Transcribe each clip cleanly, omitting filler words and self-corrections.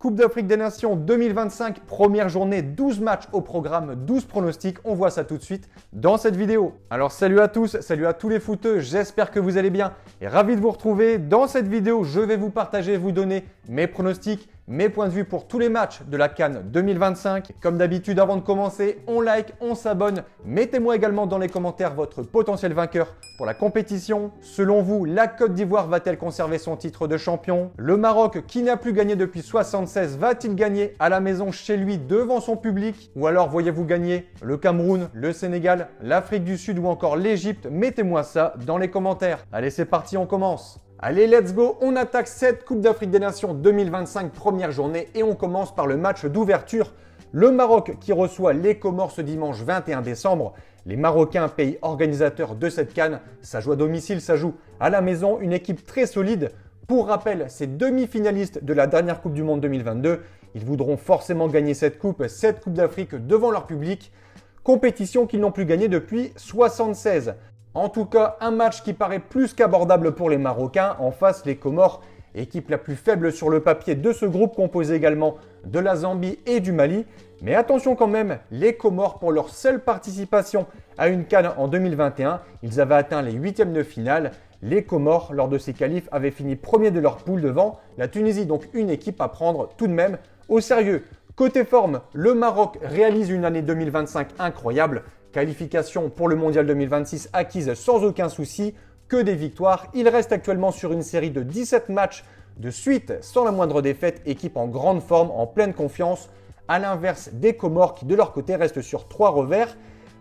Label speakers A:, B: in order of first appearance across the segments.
A: Coupe d'Afrique des Nations 2025, première journée, 12 matchs au programme, 12 pronostics. On voit ça tout de suite dans cette vidéo. Alors salut à tous, salut à tous les footeux, j'espère que vous allez bien et ravi de vous retrouver. Dans cette vidéo, je vais vous partager, vous donner mes pronostics, mes points de vue pour tous les matchs de la CAN 2025. Comme d'habitude, avant de commencer, on like, on s'abonne. Mettez-moi également dans les commentaires votre potentiel vainqueur pour la compétition. Selon vous, la Côte d'Ivoire va-t-elle conserver son titre de champion? Le Maroc, qui n'a plus gagné depuis 76, va-t-il gagner à la maison chez lui devant son public? Ou alors voyez-vous gagner le Cameroun, le Sénégal, l'Afrique du Sud ou encore l'Égypte? Mettez-moi ça dans les commentaires. Allez, c'est parti, on commence. Allez, let's go, on attaque cette Coupe d'Afrique des Nations 2025, première journée, et on commence par le match d'ouverture. Le Maroc qui reçoit les Comores ce dimanche 21 décembre. Les Marocains, pays organisateurs de cette CAN, ça joue à domicile, ça joue à la maison, une équipe très solide. Pour rappel, ces demi-finalistes de la dernière Coupe du Monde 2022, ils voudront forcément gagner cette Coupe d'Afrique devant leur public. Compétition qu'ils n'ont plus gagnée depuis 76. En tout cas, un match qui paraît plus qu'abordable pour les Marocains. En face, les Comores, équipe la plus faible sur le papier de ce groupe, composé également de la Zambie et du Mali. Mais attention quand même, les Comores, pour leur seule participation à une CAN en 2021, ils avaient atteint les huitièmes de finale. Les Comores, lors de ces qualifs, avaient fini premier de leur poule devant la Tunisie. Donc une équipe à prendre tout de même au sérieux. Côté forme, le Maroc réalise une année 2025 incroyable. Qualification pour le Mondial 2026 acquise sans aucun souci, que des victoires. Il reste actuellement sur une série de 17 matchs de suite sans la moindre défaite, équipe en grande forme, en pleine confiance, à l'inverse des Comores qui de leur côté restent sur 3 revers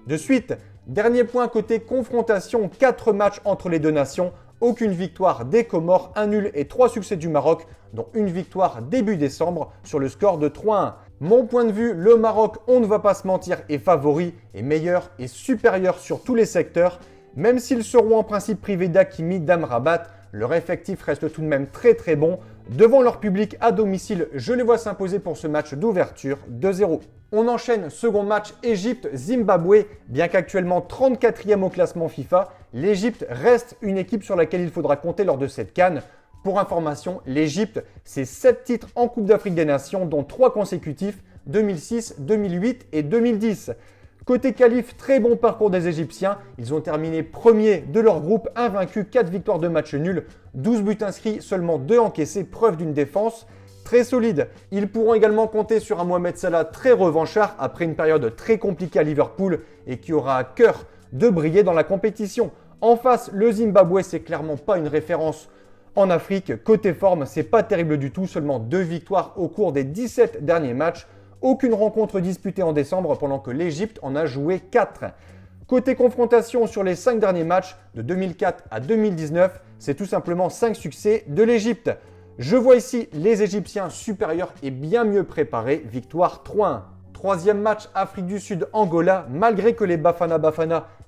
A: de suite. Dernier point côté confrontation, 4 matchs entre les deux nations, aucune victoire des Comores, un nul et 3 succès du Maroc, dont une victoire début décembre sur le score de 3-1. Mon point de vue, le Maroc, on ne va pas se mentir, est favori, est meilleur et supérieur sur tous les secteurs. Même s'ils seront en principe privés d'Hakimi, d'Amrabat, leur effectif reste tout de même très bon. Devant leur public à domicile, je les vois s'imposer pour ce match d'ouverture 2-0. On enchaîne, second match, Égypte-Zimbabwe. Bien qu'actuellement 34e au classement FIFA, l'Égypte reste une équipe sur laquelle il faudra compter lors de cette CAN. Pour information, l'Égypte, c'est 7 titres en Coupe d'Afrique des Nations, dont 3 consécutifs, 2006, 2008 et 2010. Côté qualif, très bon parcours des Égyptiens. Ils ont terminé premier de leur groupe, invaincus, 4 victoires de match nul, 12 buts inscrits, seulement 2 encaissés, preuve d'une défense très solide. Ils pourront également compter sur un Mohamed Salah très revanchard après une période très compliquée à Liverpool et qui aura à cœur de briller dans la compétition. En face, le Zimbabwe, c'est clairement pas une référence en Afrique. Côté forme, c'est pas terrible du tout, seulement 2 victoires au cours des 17 derniers matchs. Aucune rencontre disputée en décembre pendant que l'Égypte en a joué 4. Côté confrontation sur les 5 derniers matchs de 2004 à 2019, c'est tout simplement 5 succès de l'Égypte. Je vois ici les Égyptiens supérieurs et bien mieux préparés, victoire 3-1. Troisième match, Afrique du Sud-Angola. Malgré que les Bafana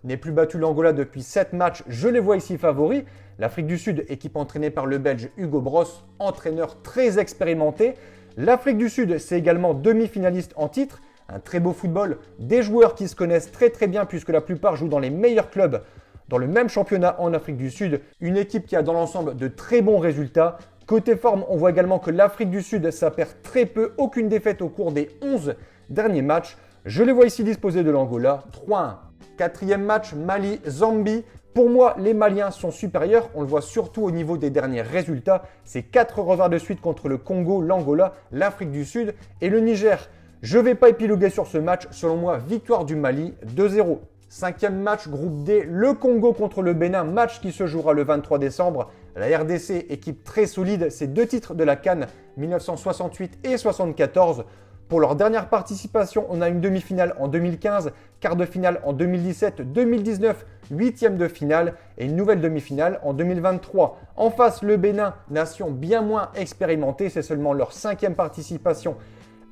A: n'aient plus battu l'Angola depuis 7 matchs, je les vois ici favoris. L'Afrique du Sud, équipe entraînée par le Belge Hugo Bross, entraîneur très expérimenté. L'Afrique du Sud, c'est également demi-finaliste en titre. Un très beau football, des joueurs qui se connaissent très bien puisque la plupart jouent dans les meilleurs clubs dans le même championnat en Afrique du Sud. Une équipe qui a dans l'ensemble de très bons résultats. Côté forme, on voit également que l'Afrique du Sud, ça perd très peu, aucune défaite au cours des 11 derniers matchs. Je les vois ici disposer de l'Angola, 3-1. Quatrième match, Mali-Zambie. Pour moi, les Maliens sont supérieurs. On le voit surtout au niveau des derniers résultats. C'est 4 revers de suite contre le Congo, l'Angola, l'Afrique du Sud et le Niger. Je ne vais pas épiloguer sur ce match. Selon moi, victoire du Mali, 2-0. Cinquième match, groupe D, le Congo contre le Bénin, match qui se jouera le 23 décembre. La RDC, équipe très solide, c'est 2 titres de la CAN 1968 et 74. Pour leur dernière participation, on a une demi-finale en 2015, quart de finale en 2017, 2019, huitième de finale et une nouvelle demi-finale en 2023. En face, le Bénin, nation bien moins expérimentée, c'est seulement leur 5e participation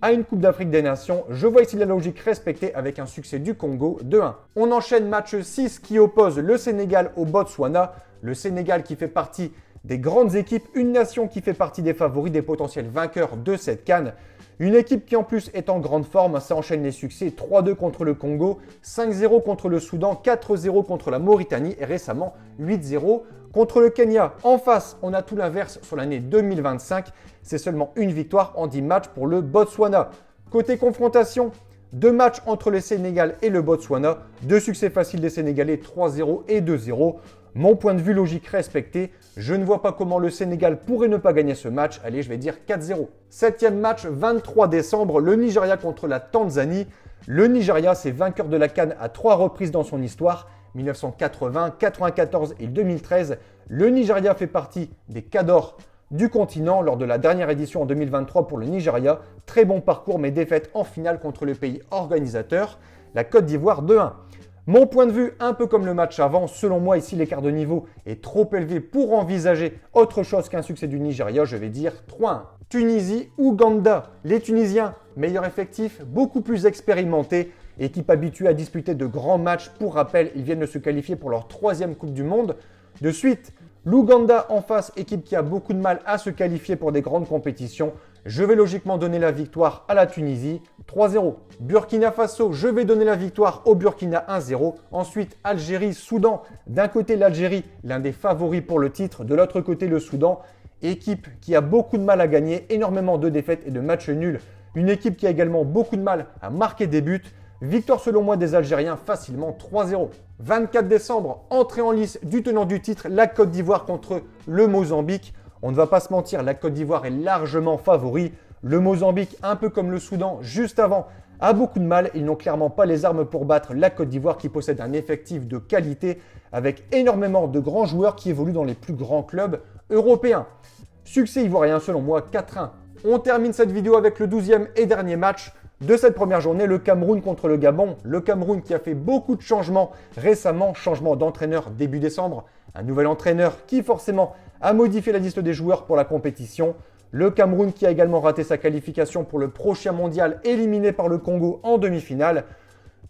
A: à une Coupe d'Afrique des Nations. Je vois ici la logique respectée avec un succès du Congo 2-1. On enchaîne match 6 qui oppose le Sénégal au Botswana. Le Sénégal qui fait partie des grandes équipes, une nation qui fait partie des favoris, des potentiels vainqueurs de cette CAN. Une équipe qui en plus est en grande forme, ça enchaîne les succès, 3-2 contre le Congo, 5-0 contre le Soudan, 4-0 contre la Mauritanie et récemment 8-0 Contre le Kenya, en face, on a tout l'inverse sur l'année 2025. C'est seulement une victoire en 10 matchs pour le Botswana. Côté confrontation, 2 matchs entre le Sénégal et le Botswana. 2 succès faciles des Sénégalais, 3-0 et 2-0. Mon point de vue logique respecté, je ne vois pas comment le Sénégal pourrait ne pas gagner ce match. Allez, je vais dire 4-0. 7e match, 23 décembre, le Nigeria contre la Tanzanie. Le Nigeria, c'est vainqueur de la CAN à 3 reprises dans son histoire, 1980, 94 et 2013. Le Nigeria fait partie des cadors du continent lors de la dernière édition en 2023 pour le Nigeria. Très bon parcours, mais défaite en finale contre le pays organisateur, la Côte d'Ivoire 2-1. Mon point de vue, un peu comme le match avant, selon moi ici l'écart de niveau est trop élevé pour envisager autre chose qu'un succès du Nigeria, je vais dire 3-1. Tunisie, Ouganda, les Tunisiens, meilleur effectif, beaucoup plus expérimentés, équipe habituée à disputer de grands matchs. Pour rappel, ils viennent de se qualifier pour leur 3e Coupe du Monde. De suite, l'Ouganda en face, équipe qui a beaucoup de mal à se qualifier pour des grandes compétitions. Je vais logiquement donner la victoire à la Tunisie, 3-0. Burkina Faso, je vais donner la victoire au Burkina 1-0. Ensuite, Algérie, Soudan. D'un côté, l'Algérie, l'un des favoris pour le titre. De l'autre côté, le Soudan, équipe qui a beaucoup de mal à gagner, énormément de défaites et de matchs nuls. Une équipe qui a également beaucoup de mal à marquer des buts. Victoire selon moi des Algériens facilement 3-0. 24 décembre, entrée en lice du tenant du titre, la Côte d'Ivoire contre le Mozambique. On ne va pas se mentir, la Côte d'Ivoire est largement favori. Le Mozambique, un peu comme le Soudan juste avant, a beaucoup de mal. Ils n'ont clairement pas les armes pour battre la Côte d'Ivoire qui possède un effectif de qualité avec énormément de grands joueurs qui évoluent dans les plus grands clubs européens. Succès ivoirien selon moi 4-1. On termine cette vidéo avec le 12e et dernier match de cette première journée, le Cameroun contre le Gabon. Le Cameroun qui a fait beaucoup de changements récemment, changement d'entraîneur début décembre. Un nouvel entraîneur qui forcément a modifié la liste des joueurs pour la compétition. Le Cameroun qui a également raté sa qualification pour le prochain mondial, éliminé par le Congo en demi-finale.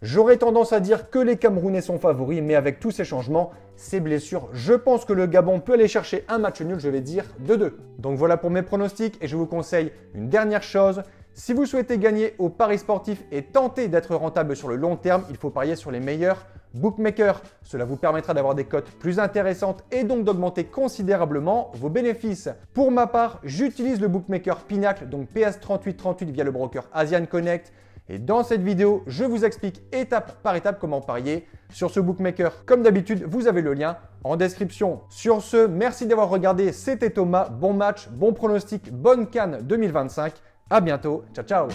A: J'aurais tendance à dire que les Camerounais sont favoris, mais avec tous ces changements, ces blessures, je pense que le Gabon peut aller chercher un match nul, je vais dire 2-2. Donc voilà pour mes pronostics et je vous conseille une dernière chose. Si vous souhaitez gagner au paris sportif et tenter d'être rentable sur le long terme, il faut parier sur les meilleurs bookmakers. Cela vous permettra d'avoir des cotes plus intéressantes et donc d'augmenter considérablement vos bénéfices. Pour ma part, j'utilise le bookmaker Pinacle, donc PS3838 via le broker Asian Connect. Et dans cette vidéo, je vous explique étape par étape comment parier sur ce bookmaker. Comme d'habitude, vous avez le lien en description. Sur ce, merci d'avoir regardé. C'était Thomas. Bon match, bon pronostic, bonne CAN 2025. À bientôt. Ciao, ciao.